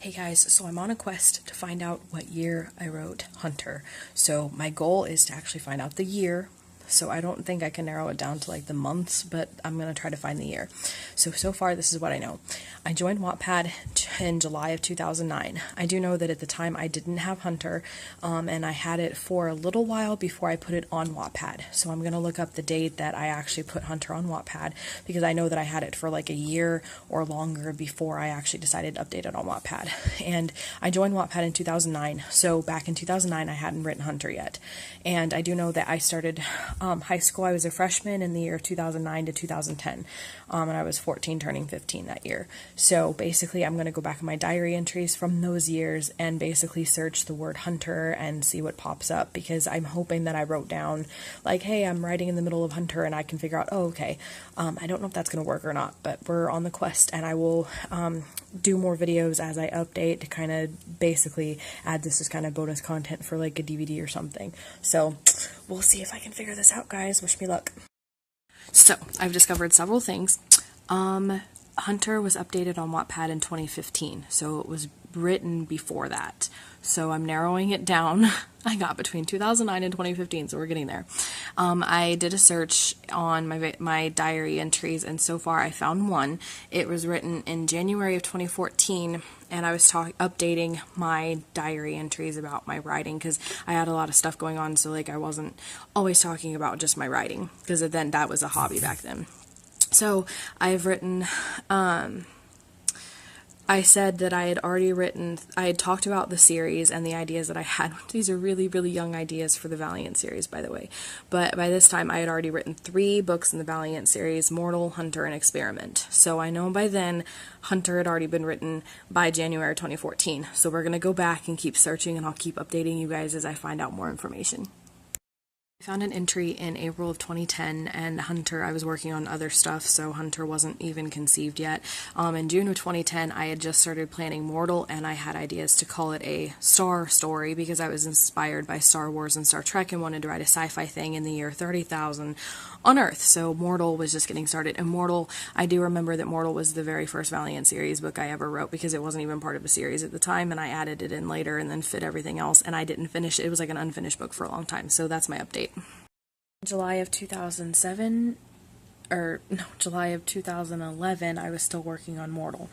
Hey guys, so I'm on a quest to find out what year I wrote Hunter. So my goal is to actually find out the year. So I don't think I can narrow it down to like the months, but I'm going to try to find the year. So far this is what I know. I joined Wattpad in July of 2009. I do know that at the time I didn't have Hunter, and I had it for a little while before I put it on Wattpad. So I'm going to look up the date that I actually put Hunter on Wattpad, because I know that I had it for like a year or longer before I actually decided to update it on Wattpad. And I joined Wattpad in 2009, so back in 2009 I hadn't written Hunter yet. And I do know that I started high school. I was a freshman in the year 2009 to 2010, and I was 14 turning 15 that year. So basically I'm going to go back in my diary entries from those years and basically search the word Hunter and see what pops up, because I'm hoping that I wrote down like, hey, I'm writing in the middle of Hunter, and I can figure out, oh, okay. I don't know if that's going to work or not, but we're on the quest, and I will do more videos as I update to kind of basically add this as kind of bonus content for like a DVD or something. So we'll see if I can figure this out, guys. Wish me luck. So I've discovered several things. Hunter was updated on Wattpad in 2015, so it was written before that. So I'm narrowing it down. I got between 2009 and 2015, so we're getting there. I did a search on my diary entries, and so far I found one. It was written in January of 2014, and I was updating my diary entries about my writing, because I had a lot of stuff going on, so like I wasn't always talking about just my writing, because then that was a hobby back then. So I've written, I said that I had talked about the series and the ideas that I had. These are really, really young ideas for the Valiant series, by the way. But by this time, I had already written 3 books in the Valiant series: Mortal, Hunter, and Experiment. So I know by then, Hunter had already been written by January 2014. So we're going to go back and keep searching, and I'll keep updating you guys as I find out more information. I found an entry in April of 2010, and Hunter, I was working on other stuff, so Hunter wasn't even conceived yet. In June of 2010, I had just started planning Mortal, and I had ideas to call it a Star story, because I was inspired by Star Wars and Star Trek and wanted to write a sci-fi thing in the year 30,000 on Earth. So Mortal was just getting started. And Mortal, I do remember that Mortal was the very first Valiant series book I ever wrote, because it wasn't even part of a series at the time, and I added it in later and then fit everything else, and I didn't finish it. It was like an unfinished book for a long time, so that's my update. July of 2007, or no, July of 2011, I was still working on Mortal.